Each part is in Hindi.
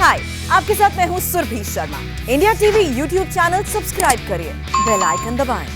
हाय, आपके साथ मैं हूँ Surbhi Sharma. India TV YouTube channel subscribe करिए, बेल आइकन दबाएं।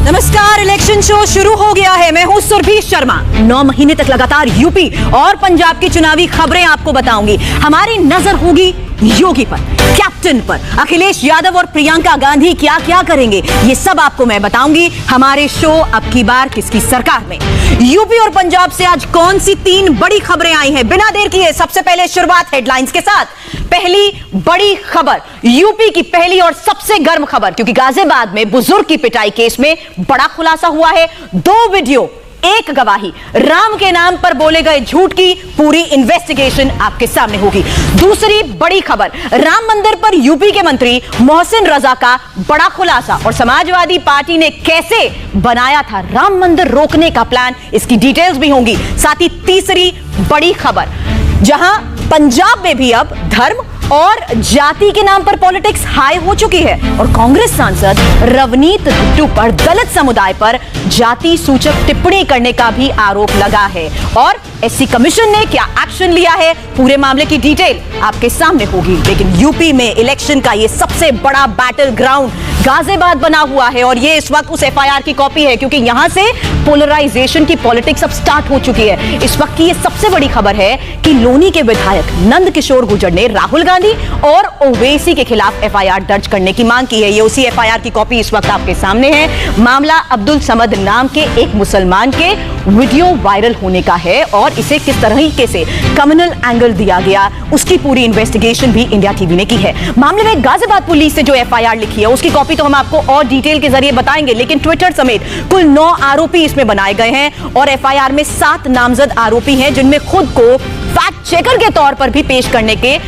नमस्कार, इलेक्शन शो शुरू हो गया है। मैं हूं सुरभि शर्मा। 9 महीने तक लगातार यूपी और पंजाब की चुनावी खबरें आपको बताऊंगी। हमारी नजर होगी योगी पर, कैप्टन पर। अखिलेश यादव और प्रियंका गांधी क्या क्या करेंगे, ये सब आपको मैं बताऊंगी हमारे शो अब की बार किसकी सरकार में। यूपी और पंजाब से आज कौन सी 3 बड़ी खबरें आई हैं, बिना देर किए सबसे पहले शुरुआत हेडलाइंस के साथ। पहली बड़ी खबर, यूपी की पहली और सबसे गर्म खबर, क्योंकि गाजियाबाद में बुजुर्ग की पिटाई केस में बड़ा खुलासा हुआ है। 2 वीडियो, 1 गवाही, राम के नाम पर बोले गए झूठ की पूरी इन्वेस्टिगेशन आपके सामने होगी। दूसरी बड़ी खबर, राम मंदिर पर यूपी के मंत्री मोहसिन रजा का बड़ा खुलासा और समाजवादी पार्टी ने कैसे बनाया था राम मंदिर रोकने का प्लान, इसकी डिटेल्स भी होंगी। साथ ही तीसरी बड़ी खबर, जहां पंजाब में भी अब धर्म और जाति के नाम पर पॉलिटिक्स हाई हो चुकी है और कांग्रेस सांसद रवनीत बिट्टू पर दलित समुदाय पर जाति सूचक टिप्पणी करने का भी आरोप लगा है। और एससी कमीशन ने क्या एक्शन लिया है, पूरे मामले की डिटेल आपके सामने होगी। लेकिन यूपी में इलेक्शन का ये सबसे बड़ा बैटल ग्राउंड गाजियाबाद बना हुआ है और ये इस वक्त उस एफआईआर की कॉपी है, क्योंकि यहां से पोलराइजेशन की पॉलिटिक्स अब स्टार्ट हो चुकी है। इस वक्त की ये सबसे बड़ी खबर है कि लोनी के विधायक नंद किशोर गुर्जर ने राहुल गांधी और ओवैसी के खिलाफ एफआईआर दर्ज करने की मांग की है। ये उसी एफआईआर की कॉपी इस वक्त आपके सामने है। मामला अब्दुल समद नाम के एक मुसलमान के वीडियो वायरल होने का है और इसे किस तरीके से कम्युनल एंगल दिया गया, उसकी पूरी इन्वेस्टिगेशन भी इंडिया टीवी ने की है। मामले में गाजियाबाद पुलिस से जो एफआईआर लिखी है उसकी कॉपी तो हम आपको और डिटेल के जरिए बताएंगे, लेकिन ट्विटर समेत कुल 9 आरोपी इसमें बनाए गए हैं और एफआईआर में 7 नामजद आरोपी हैं, जिनमें खुद को फैक्ट चेकर के तौर पर भी पेश करने के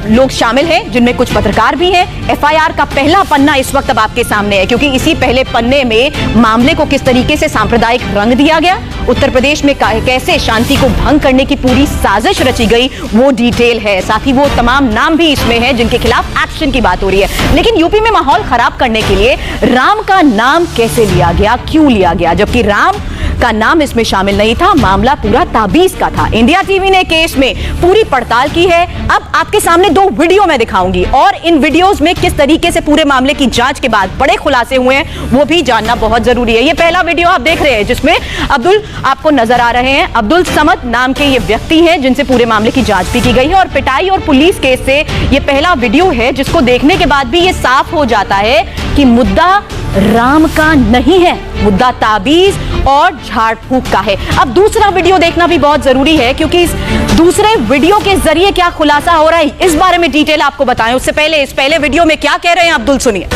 लोग शामिल हैं, जिनमें कुछ पत्रकार भी हैं। एफआईआर का पहला पन्ना इस वक्त अब आपके सामने है, क्योंकि इसी पहले पन्ने में मामले को किस तरीके से सांप्रदायिक रंग दिया गया, उत्तर प्रदेश में कैसे शांति को भंग करने की पूरी साजिश रची गई, वो डिटेल है। साथ ही वो तमाम नाम भी इसमें हैं जिनके खिलाफ एक्शन की बात हो रही है। लेकिन यूपी में माहौल खराब करने के लिए राम का नाम कैसे लिया गया, क्यों लिया गया, जबकि राम का नाम इसमें शामिल नहीं था, मामला पूरा ताबीज का था। इंडिया टीवी ने केस में पूरी पड़ताल की है। अब आपके सामने 2 वीडियो मैं दिखाऊंगी और इन वीडियोस में किस तरीके से पूरे मामले की जांच के बाद बड़े खुलासे हुए हैं वो भी जानना बहुत जरूरी है। ये पहला वीडियो आप देख रहे हैं जिसमें अब्दुल आपको नजर आ रहे हैं। अब्दुल समद नाम के ये व्यक्ति हैं जिनसे पूरे मामले की जांच भी की गई है और पिटाई और पुलिस केस से ये पहला वीडियो है जिसको देखने के बाद भी ये साफ हो जाता है कि मुद्दा राम का नहीं है, मुद्दा ताबीज और झाड़ फूंक का है। अब दूसरा वीडियो देखना भी बहुत जरूरी है, क्योंकि इस दूसरे वीडियो के जरिए क्या खुलासा हो रहा है इस बारे में डिटेल आपको बताएं। उससे पहले इस पहले वीडियो में क्या कह रहे हैं अब्दुल, सुनिए।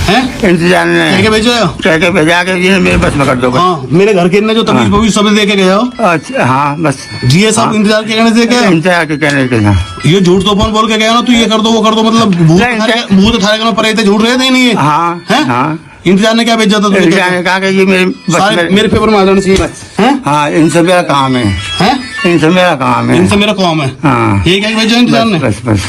इंतजार में क्या भेजो, क्या भेजा के ये मेरे बस में कर दो। हाँ, मेरे घर के ने जो तमीज वो सब दे के गए हो। अच्छा, हाँ बस जी सब इंतजार के कहने से क्या, इंतजार के कहने के ये झूठ तो फोन बोल के गया ना, तू ये कर दो वो कर दो, मतलब भूत थारे पड़े थे, झूठ रहे थे नहीं ये। हाँ हाँ, इंतजार ने क्या भेजा था तुझे, कहा कि ये मेरे पेपर में आ जाना चाहिए। हाँ, इनसे मेरा काम है, इनसे मेरा काम है, इनसे मेरा काम है। हाँ, ये क्या भेजा इंतजार ने। बस बस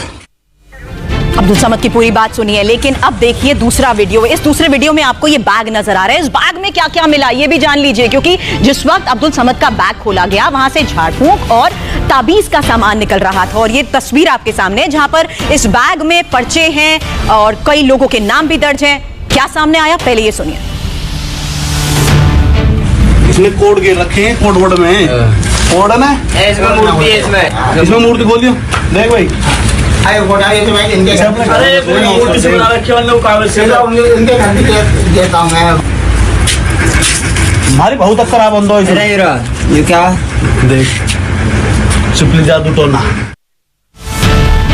अब्दुल समद की पूरी बात सुनिए, लेकिन अब देखिए दूसरा वीडियो। इस दूसरे वीडियो में आपको ये बैग नजर आ रहा है, इस बैग में क्या क्या मिला ये भी जान लीजिए, क्योंकि जिस वक्त अब्दुल समद का बैग खोला गया वहां से झाड़ फूंक और ताबीज का सामान निकल रहा था। और ये तस्वीर आपके सामने है जहां पर इस बैग में पर्चे हैं और कई लोगों के नाम भी दर्ज हैं। क्या सामने आया पहले ये सुनिए। इसमें कोड गिर रखे हैं, कोड वर्ड में कोड है ना, इसमें मूर्ति है, इसमें मूर्ति खोल दियो, देख भाई। अरे मूर्ति से बना रखे वाले कागज से इनके घर भी ये काम है। हमारी बहुत अक्सर आप बंदो ये क्या देख सिंपली जादू टोना।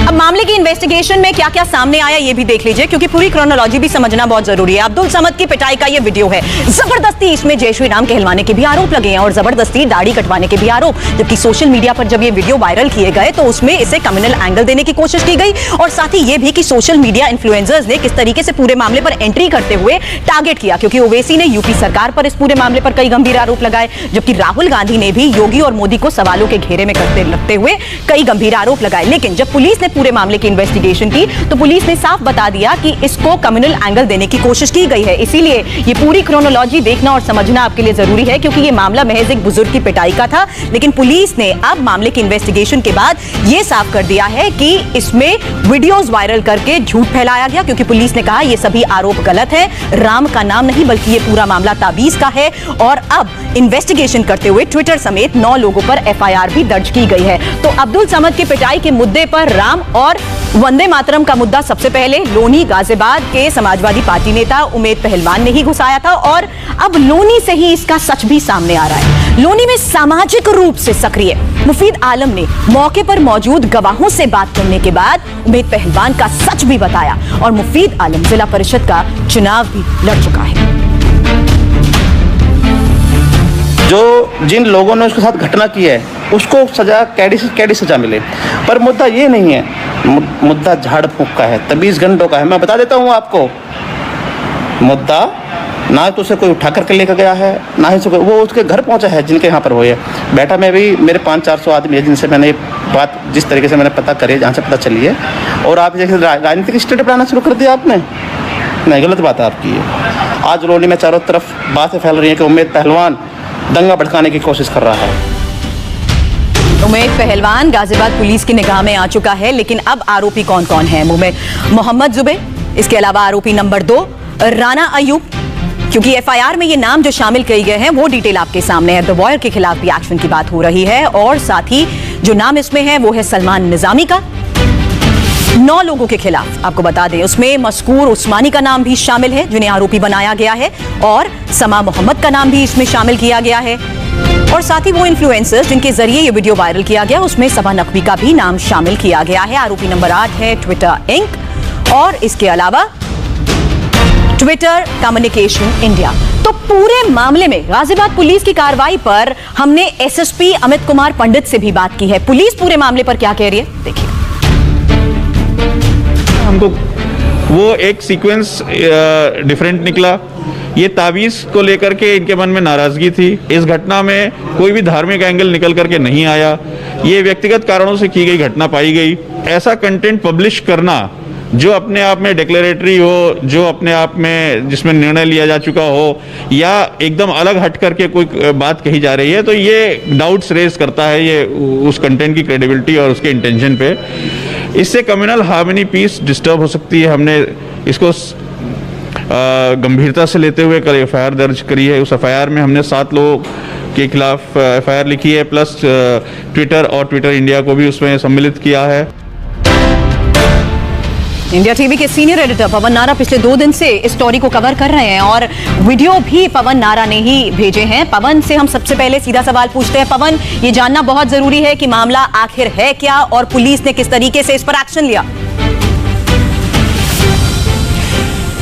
अब मामले की इन्वेस्टिगेशन में क्या क्या सामने आया ये भी देख लीजिए, क्योंकि पूरी क्रोनोलॉजी भी समझना बहुत जरूरी है। अब्दुल समद की पिटाई का ये वीडियो है। जबरदस्ती इसमें जय श्री राम कहलवाने के भी आरोप लगे हैं और जबरदस्ती दाढ़ी कटवाने के भी आरोप, जबकि सोशल मीडिया पर जब ये वीडियो वायरल किए गए तो उसमें इसे कम्युनल एंगल देने की कोशिश की गई और साथ ही ये भी कि सोशल मीडिया इन्फ्लुएंसर्स ने किस तरीके से पूरे मामले पर एंट्री करते हुए टारगेट किया, क्योंकि ओवैसी ने यूपी सरकार पर इस पूरे मामले पर कई गंभीर आरोप लगाए, जबकि राहुल गांधी ने भी योगी और मोदी को सवालों के घेरे में रखते हुए कई गंभीर आरोप लगाए। लेकिन जब पुलिस ने पूरे मामले की इन्वेस्टिगेशन की तो पुलिस ने साफ बता दिया कि इसको कम्युनल एंगल देने की कोशिश की गई है। इसीलिए ये पूरी क्रोनोलॉजी देखना और समझना आपके लिए जरूरी है, क्योंकि ये मामला महज एक बुजुर्ग की पिटाई का था, लेकिन पुलिस ने अब मामले की इन्वेस्टिगेशन के बाद ये साफ कर दिया है कि इसमें वीडियोस वायरल करके झूठ फैलाया गया, क्योंकि पुलिस ने कहा ये सभी आरोप गलत है, राम का नाम नहीं बल्कि ये पूरा मामला ताबीज का है। और अब इन्वेस्टिगेशन करते हुए ट्विटर समेत 9 लोगों पर एफआईआर भी दर्ज की गई है। तो अब्दुल समद की पिटाई के मुद्दे पर राम और वंदे मातरम का मुद्दा सबसे पहले लोनी गाजियाबाद के समाजवादी पार्टी नेता उमेद पहलवान ने ही घुसाया था, और अब लोनी से ही इसका सच भी सामने आ रहा है। लोनी में सामाजिक रूप से सक्रिय मुफीद आलम ने मौके पर मौजूद गवाहों से बात करने के बाद उमेद पहलवान का सच भी बताया, और मुफीद आलम जिला परिषद का चुनाव भी लड़ चुका है। जो जिन लोगों ने उसके साथ घटना की है उसको सजा कैडी सजा मिले, पर मुद्दा ये नहीं है, मुद्दा झाड़ फूंक का है, 23 घंटों का है। मैं बता देता हूँ आपको, मुद्दा ना तो उसे कोई उठा करके लेकर गया है, ना ही वो उसके घर पहुंचा है जिनके यहाँ पर हुए है। बैठा मैं भी, मेरे 500-400 आदमी है जिनसे मैंने बात जिस तरीके से मैंने पता करी, जहाँ से पता चली है। और आप जैसे राजनीतिक स्टेट बनाना शुरू कर दिया आपने, नहीं, गलत बात है आपकी ये। आज लोनी में चारों तरफ बातें फैल रही हैं कि उमेद पहलवान दंगा भड़काने की कोशिश कर रहा है। उमेद पहलवान गाजियाबाद पुलिस की निगाह में आ चुका है, लेकिन अब आरोपी कौन कौन है? मोहम्मद जुबैर, इसके अलावा आरोपी नंबर 2 राना अयूब, क्योंकि एफआईआर में ये नाम जो शामिल किए गए हैं वो डिटेल आपके सामने है। द वॉयर के खिलाफ भी एक्शन की बात हो रही है, और साथ ही जो नाम इसमें है वो है सलमान निजामी का। 9 लोगों के खिलाफ आपको बता दें, उसमें मस्कूर उस्मानी का नाम भी शामिल है जिन्हें आरोपी बनाया गया है, और समा मोहम्मद का नाम भी इसमें शामिल किया गया है, और साथ ही वो इन्फ्लुएंसर्स जिनके जरिए ये वीडियो वायरल किया गया उसमें सबा नकवी का भी नाम शामिल किया गया है। आरोपी नंबर 8 है ट्विटर इंक, और इसके अलावा ट्विटर कम्युनिकेशन इंडिया। तो पूरे मामले में गाजियाबाद पुलिस की कार्रवाई पर हमने एसएसपी अमित कुमार पंडित से भी बात की है। पुलिस पूरे मामले पर क्या कह रही है, देखिए। हमको वो एक सीक्वेंस डिफरेंट निकला। ये तावीज़ को लेकर के इनके मन में नाराजगी थी। इस घटना में कोई भी धार्मिक एंगल निकल करके नहीं आया। ये व्यक्तिगत कारणों से की गई घटना पाई गई। ऐसा कंटेंट पब्लिश करना जो अपने आप में डिक्लेरेटरी हो, जो अपने आप में जिसमें निर्णय लिया जा चुका हो, या एकदम अलग हट करके कोई बात कही जा रही है, तो ये डाउट्स रेज करता है ये उस कंटेंट की क्रेडिबिलिटी और उसके इंटेंशन पे। इससे कम्युनल हार्मनी पीस डिस्टर्ब हो सकती है। हमने इसको गंभीरता से लेते हुए कल एफआईआर दर्ज करी है। उस एफआईआर में हमने 7 लोगों के खिलाफ एफआईआर लिखी है, प्लस ट्विटर और ट्विटर इंडिया को भी उसमें सम्मिलित किया है। इंडिया टीवी के सीनियर एडिटर पवन नारा पिछले 2 दिन से इस स्टोरी को कवर कर रहे हैं, और वीडियो भी पवन नारा ने ही भेजे हैं। पवन से हम सबसे पहले सीधा सवाल पूछते हैं। पवन, ये जानना बहुत जरूरी है कि मामला आखिर है क्या और पुलिस ने किस तरीके से इस पर एक्शन लिया।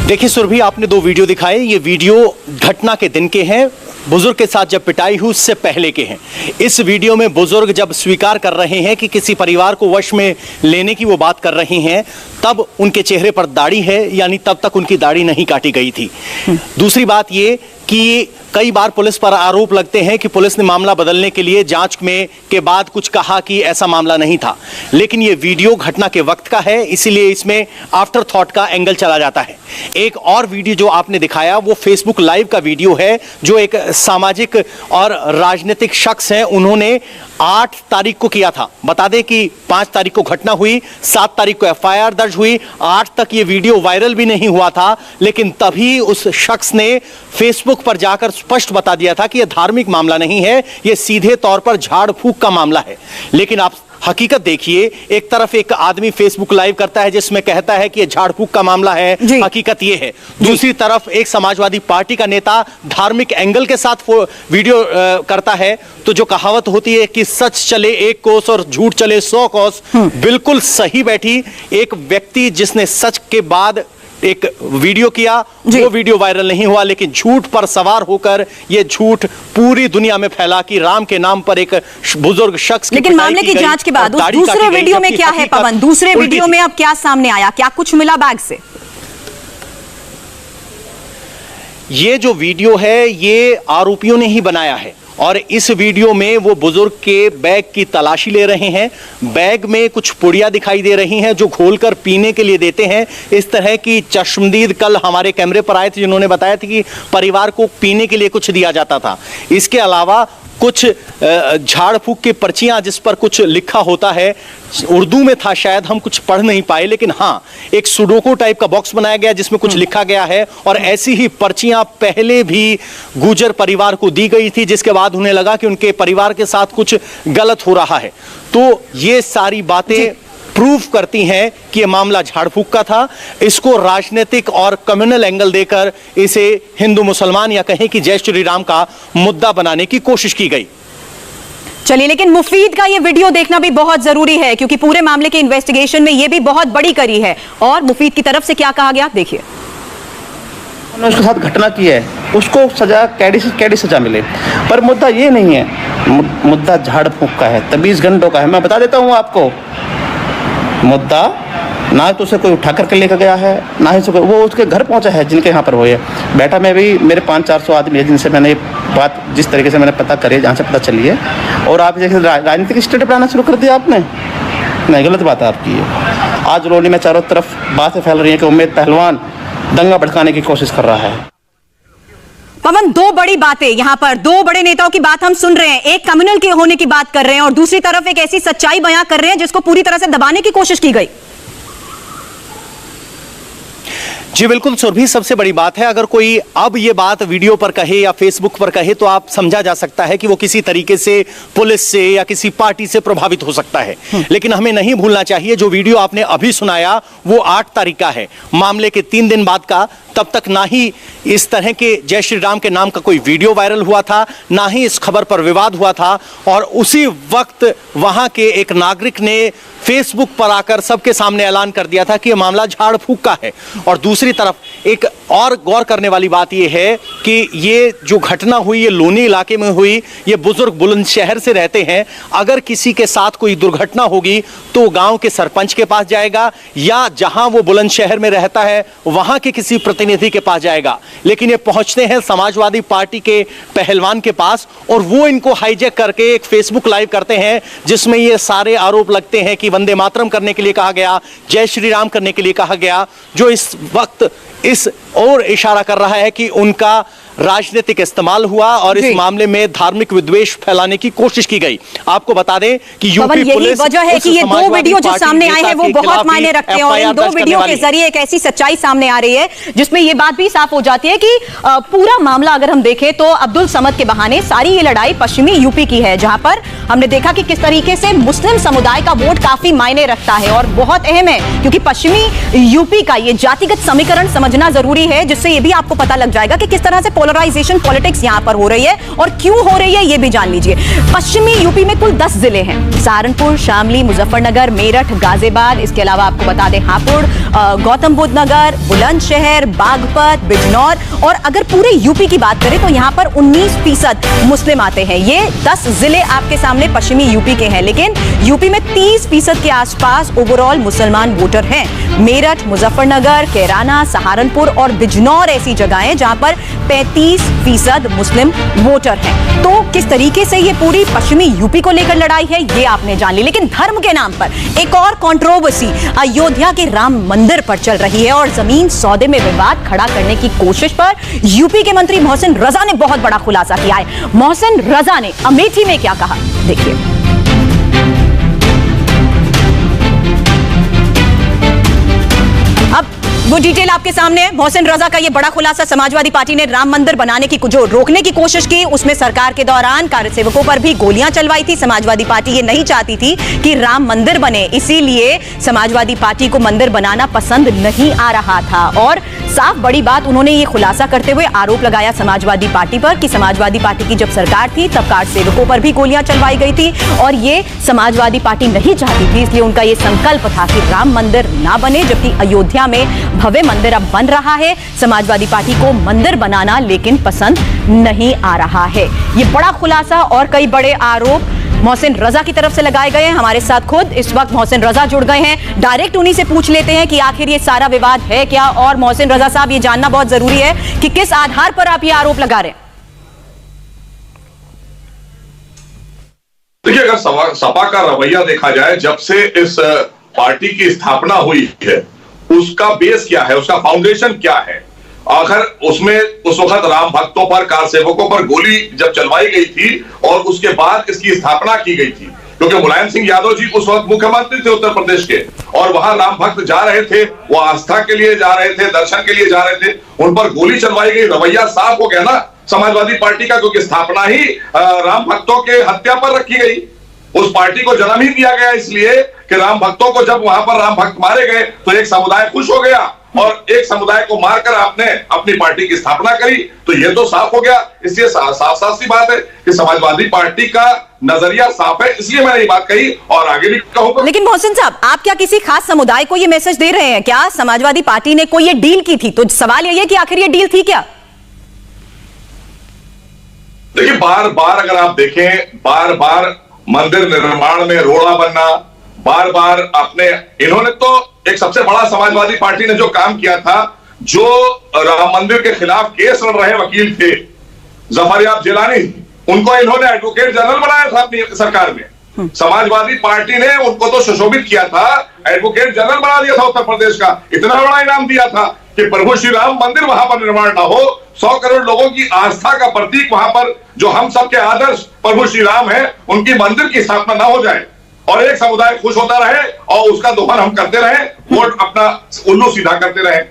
देखिए सुरभि, आपने 2 वीडियो दिखाए। ये वीडियो घटना के दिन के हैं, बुजुर्ग के साथ जब पिटाई हुई उससे पहले के हैं। इस वीडियो में बुजुर्ग जब स्वीकार कर रहे हैं कि किसी परिवार को वश में लेने की वो बात कर रहे हैं, तब उनके चेहरे पर दाढ़ी है, यानी तब तक उनकी दाढ़ी नहीं काटी गई थी। दूसरी बात ये कि कई बार पुलिस पर आरोप लगते हैं कि पुलिस ने मामला बदलने के लिए जांच में के बाद कुछ कहा कि ऐसा मामला नहीं था, लेकिन ये वीडियो घटना के वक्त का है, इसीलिए इसमें आफ्टर थॉट का एंगल चला जाता है। एक और वीडियो जो आपने दिखाया वो फेसबुक लाइव का वीडियो है, जो एक सामाजिक और राजनीतिक शख्स हैं, उन्होंने 8 तारीख को किया था। बता दें कि 5 तारीख को घटना हुई, 7 तारीख को एफआईआर दर्ज हुई, 8 तक ये वीडियो वायरल भी नहीं हुआ था, लेकिन तभी उस शख्स ने फेसबुक पर जाकर स्पष्ट बता दिया था कि यह धार्मिक मामला नहीं है, यह सीधे तौर पर झाड़ फूंक का मामला है। लेकिन आप हकीकत देखिए, एक तरफ एक आदमी फेसबुक लाइव करता है जिसमें कहता है कि यह झाड़ फूंक का मामला है, हकीकत यह है। दूसरी तरफ एक समाजवादी पार्टी का नेता धार्मिक एंगल के साथ वीडियो करता है। तो जो कहावत होती है कि सच चले 1 कोस और झूठ चले 100 कोस, बिल्कुल सही बैठी। एक व्यक्ति जिसने सच के बाद एक वीडियो किया, वो वीडियो वायरल नहीं हुआ, लेकिन झूठ पर सवार होकर ये झूठ पूरी दुनिया में फैला कि राम के नाम पर एक बुजुर्ग शख्स की लेकिन मामले की जांच के बाद दूसरे वीडियो में क्या है पवन? दूसरे वीडियो में अब क्या सामने आया, क्या कुछ मिला बैग से? ये जो वीडियो है ये आरोपियों ने ही बनाया है। और इस वीडियो में वो बुजुर्ग के बैग की तलाशी ले रहे हैं। बैग में कुछ पुड़िया दिखाई दे रही हैं जो घोलकर पीने के लिए देते हैं। इस तरह की चश्मदीद कल हमारे कैमरे पर आए थे जिन्होंने बताया था कि परिवार को पीने के लिए कुछ दिया जाता था। इसके अलावा कुछ झाड़ फूक की पर्चियां जिस पर कुछ लिखा होता है, उर्दू में था, शायद हम कुछ पढ़ नहीं पाए, लेकिन हाँ एक सुडोको टाइप का बॉक्स बनाया गया जिसमें कुछ लिखा गया है। और ऐसी ही पर्चियां पहले भी गुजर परिवार को दी गई थी, जिसके बाद उन्हें लगा कि उनके परिवार के साथ कुछ गलत हो रहा है। तो ये सारी बातें प्रूव करती हैं कि यह मामला झाड़ फूक का था। इसको राजनीतिक और कम्युनल एंगल देकर इसे हिंदू मुसलमान या कहें कि जय श्री राम का मुद्दा बनाने की कोशिश की गई। चलिए, लेकिन मुफीद का ये वीडियो देखना भी बहुत जरूरी है क्योंकि पूरे मामले के इन्वेस्टिगेशन में ये भी बहुत बड़ी कड़ी है। और मुफीद की तरफ से क्या कहा गया, देखिए। उन्होंने उसके साथ घटना की है, उसको सजा कैडी सजा मिले, पर मुद्दा ये नहीं है। मुद्दा झाड़ फूक का है, तबीज गंडों का है। मैं बता देता हूँ आपको, मुद्दा ना तो उसे कोई उठा करके लेकर गया है, ना ही वो उसके घर पहुंचा है जिनके यहाँ पर वो है। बेटा में भी मेरे 500-400 आदमी है जिनसे मैंने बात जिस तरीके से मैंने पता करी, जहाँ से पता चली है। और आप जैसे राजनीतिक स्टेट बनाना शुरू कर दिया आपने, नहीं, गलत बात है आपकी ये। आज रोली में चारों तरफ बातें फैल रही हैं कि उम्मेद पहलवान दंगा भड़काने की कोशिश कर रहा है। पवन, दो बड़ी बातें यहां पर, दो बड़े नेताओं की बात हम सुन रहे हैं। एक कम्युनल के होने की बात कर रहे हैं और दूसरी तरफ एक ऐसी सच्चाई बयां कर रहे हैं जिसको पूरी तरह से दबाने की कोशिश की गई। जी बिल्कुल सुरभि, सबसे बड़ी बात है, अगर कोई अब ये बात वीडियो पर कहे या फेसबुक पर कहे तो आप समझा जा सकता है कि वो किसी तरीके से पुलिस से या किसी पार्टी से प्रभावित हो सकता है। लेकिन हमें नहीं भूलना चाहिए, जो वीडियो आपने अभी सुनाया वो 8 तारीख का है, मामले के 3 दिन बाद का। तब तक ना ही इस तरह के जय श्री राम के नाम का कोई वीडियो वायरल हुआ था, ना ही इस खबर पर विवाद हुआ था। और उसी वक्त वहां के एक नागरिक ने फेसबुक पर आकर सबके सामने ऐलान कर दिया था कि यह मामला झाड़ फूक का है। और दूसरी तरफ एक और गौर करने वाली बात यह है कि ये जो घटना हुई ये लोनी इलाके में हुई। ये बुजुर्ग बुलंदशहर से रहते हैं। अगर किसी के साथ कोई दुर्घटना होगी तो गांव के सरपंच के पास जाएगा या जहां वो बुलंदशहर में रहता है वहां के किसी प्रतिनिधि के पास जाएगा। लेकिन ये पहुंचते हैं समाजवादी पार्टी के पहलवान के पास और वो इनको हाईजैक करके एक फेसबुक लाइव करते हैं जिसमें ये सारे आरोप लगते हैं कि वंदे मातरम करने के लिए कहा गया, जय श्री राम करने के लिए कहा गया, जो इस वक्त इस और इशारा कर रहा है कि उनका राजनीतिक इस्तेमाल हुआ और इस मामले में धार्मिक विद्वेष फैलाने की कोशिश की गई। आपको बता दें कि यूपी पुलिस वजह है कि ये दो वीडियो जो सामने आए हैं वो बहुत मायने रखते हैं और इन दो वीडियो के जरिए एक ऐसी सच्चाई सामने आ रही है जिसमें ये बात भी साफ हो जाती है कि पूरा मामला अगर हम देखें तो अब्दुल समद के बहाने सारी ये लड़ाई पश्चिमी यूपी की है, जहां पर हमने देखा कि किस तरीके से मुस्लिम समुदाय का वोट काफी मायने रखता है और बहुत अहम है क्योंकि पश्चिमी यूपी का ये जातिगत समीकरण समझना जरूरी है, जिससे ये भी आपको पता लग जाएगा कि किस तरह से पोलराइजेशन पॉलिटिक्स यहां पर हो रही है और क्यों हो रही है ये भी जान लीजिए। पश्चिमी यूपी में कुल 10 जिले हैं, सहारनपुर, शामली, मुजफ्फरनगर, मेरठ, गाजियाबाद, इसके अलावा आपको बता दें हापुड़, गौतम बुद्ध नगर, बुलंदशहर, बागपत, बिजनौर। और अगर पूरे यूपी की बात करें तो यहां पर 19% मुस्लिम आते हैं। ये 10 जिले आपके सामने पश्चिमी यूपी के हैं, लेकिन यूपी में 30% के आसपास ओवरऑल मुसलमान वोटर हैं। मेरठ, मुजफ्फरनगर, कैराना, सहारनपुर और बिजनौर ऐसी जगहें जहां पर 35% मुस्लिम वोटर हैं। तो किस तरीके से ये पूरी पश्चिमी यूपी को लेकर लड़ाई है ये आपने जान ली। लेकिन धर्म के नाम पर एक और कंट्रोवर्सी अयोध्या के राम मंदिर पर चल रही है और जमीन सौदे में विवाद खड़ा करने की कोशिश पर यूपी के मंत्री मोहसिन रजा ने बहुत बड़ा खुलासा किया है। मोहसिन रजा ने अमेठी में क्या कहा, देखिए। अब वो डिटेल आपके सामने है। मोहसिन रजा का ये बड़ा खुलासा, समाजवादी पार्टी ने राम मंदिर बनाने की जो रोकने की कोशिश की उसमें सरकार के दौरान कार्यसेवकों पर भी गोलियां चलवाई थी। समाजवादी पार्टी ये नहीं चाहती थी कि राम मंदिर बने, इसीलिए समाजवादी पार्टी को मंदिर बनाना पसंद नहीं आ रहा था। और साफ बड़ी बात उन्होंने ये खुलासा करते हुए आरोप लगाया समाजवादी पार्टी पर कि समाजवादी पार्टी की जब सरकार थी तब कार्यसेवकों पर भी गोलियां चलवाई गई थी और ये समाजवादी पार्टी नहीं चाहती थी, इसलिए उनका ये संकल्प था कि राम मंदिर ना बने, जबकि अयोध्या में भव्य मंदिर अब बन रहा है। समाजवादी पार्टी को मंदिर बनाना लेकिन पसंद नहीं आ रहा है। ये बड़ा खुलासा और कई बड़े आरोप मोहसिन रजा की तरफ से लगाए गए हैं। हमारे साथ खुद इस वक्त मोहसिन रजा जुड़ गए हैं, डायरेक्ट उन्हीं से पूछ लेते हैं कि आखिर ये सारा विवाद है क्या। और मोहसिन रजा साहब, ये जानना बहुत जरूरी है कि किस आधार पर आप ये आरोप लगा रहे हैं। देखिए, अगर सपा का रवैया देखा जाए, जब से इस पार्टी की स्थापना हुई है, उसका बेस क्या है, उसका फाउंडेशन क्या है? आखिर उसमें उस वक्त राम भक्तों पर, कार सेवकों पर गोली जब चलवाई गई थी और उसके बाद इसकी स्थापना की गई थी, क्योंकि मुलायम सिंह यादव जी उस वक्त मुख्यमंत्री थे उत्तर प्रदेश के, और वहां राम भक्त जा रहे थे, वो आस्था के लिए जा रहे थे, दर्शन के लिए जा रहे थे, उन पर गोली चलवाई गई। रवैया साफ हो गया ना समाजवादी पार्टी का, क्योंकि स्थापना ही राम भक्तों के हत्या पर रखी गई। उस पार्टी को जन्म ही दिया गया इसलिए कि राम भक्तों को जब वहां पर राम भक्त मारे गए तो एक समुदाय खुश हो गया, और एक समुदाय को मारकर आपने अपनी पार्टी की स्थापना करी, तो ये तो साफ हो गया। इसलिए साफ सी बात है कि समाजवादी पार्टी का नजरिया साफ है, इसलिए मैंने ये बात कही और आगे भी कहूंगा। लेकिन मोहसिन साहब, आप क्या किसी खास समुदाय को ये मैसेज दे रहे हैं क्या? समाजवादी पार्टी ने कोई ये डील की थी, तो सवाल यही है कि आखिर ये डील थी क्या? देखिए, बार बार अगर आप देखें, बार बार मंदिर निर्माण में रोड़ा बनना, बार बार इन्होंने तो एक सबसे बड़ा समाजवादी पार्टी ने जो काम किया था, जो राम मंदिर के खिलाफ केस लड़ रहे वकील थे जफरयाब जिलानी, उनको इन्होंने एडवोकेट जनरल बनाया था अपनी सरकार में। समाजवादी पार्टी ने उनको तो सुशोभित किया था, एडवोकेट जनरल बना दिया था उत्तर प्रदेश का, इतना बड़ा इनाम दिया था कि प्रभु श्री राम मंदिर वहां पर निर्माण ना हो, 100 करोड़ लोगों की आस्था का प्रतीक वहां पर, जो हम सबके आदर्श प्रभु श्री राम है, उनकी मंदिर की स्थापना ना हो जाए और एक समुदाय खुश होता रहे और उसका दोहन हम करते रहे, वोट अपना उल्लू सीधा करते रहे।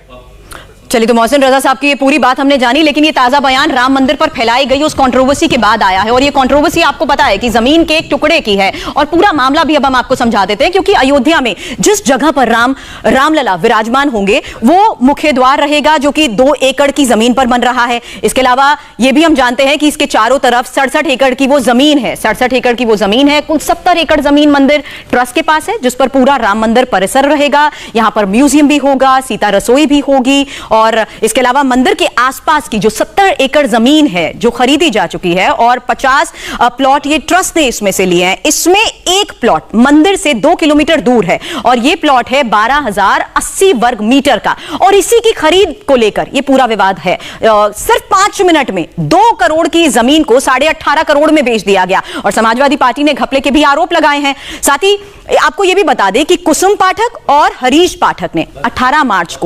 चलिए, तो मोहसिन रजा साहब की ये पूरी बात हमने जानी, लेकिन ये ताजा बयान राम मंदिर पर फैलाई गई उस कंट्रोवर्सी के बाद आया है, और ये कंट्रोवर्सी आपको पता है कि जमीन के एक टुकड़े की है, और पूरा मामला भी अब हम आपको समझा देते हैं। क्योंकि अयोध्या में जिस जगह पर रामलला विराजमान होंगे वो मुख्य द्वार रहेगा, जो कि 2 एकड़ की जमीन पर बन रहा है। इसके अलावा ये भी हम जानते हैं कि इसके चारों तरफ 67 एकड़ की वो जमीन है, 67 एकड़ की वो जमीन है। कुल 70 एकड़ जमीन मंदिर ट्रस्ट के पास है, जिस पर पूरा राम मंदिर परिसर रहेगा। यहां पर म्यूजियम भी होगा, सीता रसोई भी होगी, और इसके अलावा मंदिर के आसपास की जो 70 एकड़ जमीन है जो खरीदी जा चुकी है, और 50 प्लॉट ये ट्रस्ट ने इसमें से लिए हैं। इसमें एक प्लॉट मंदिर से 2 किलोमीटर दूर है, और ये प्लॉट है 12,080 वर्ग मीटर का, और इसी की खरीद को लेकर ये पूरा विवाद है। सिर्फ 5 मिनट में 2 करोड़ की जमीन को 18.5 करोड़ में बेच दिया गया, और समाजवादी पार्टी ने घपले के भी आरोप लगाए हैं। साथ ही आपको यह भी बता दें कि कुसुम पाठक और हरीश पाठक ने 18 मार्च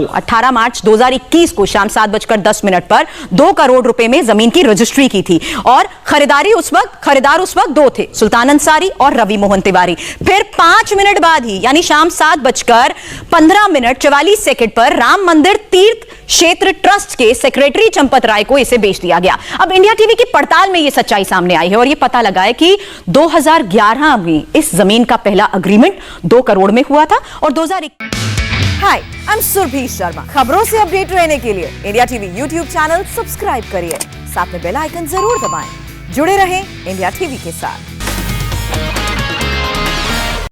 2021 को शाम 7:10 पर 2 करोड़ रुपए में जमीन की रजिस्ट्री की थी, और खरीदार उस वक्त 2 थे, सुल्तान अंसारी और रवि मोहन तिवारी। फिर 5 मिनट बाद ही, यानी शाम 7:15 पर राम मंदिर तीर्थ क्षेत्र ट्रस्ट के सेक्रेटरी चंपत राय को इसे बेच दिया गया। अब इंडिया टीवी की पड़ताल में यह सच्चाई सामने आई है, और यह पता लगा है कि 2011 में इस जमीन का पहला अग्रीमेंट 2 करोड़ में हुआ था, और 2021। हाय, आई एम सुरभि शर्मा। खबरों से अपडेट रहने के लिए India TV YouTube channel subscribe करिए, साथ में बेल आइकन जरूर दबाएं। जुड़े रहें इंडिया टीवी के साथ।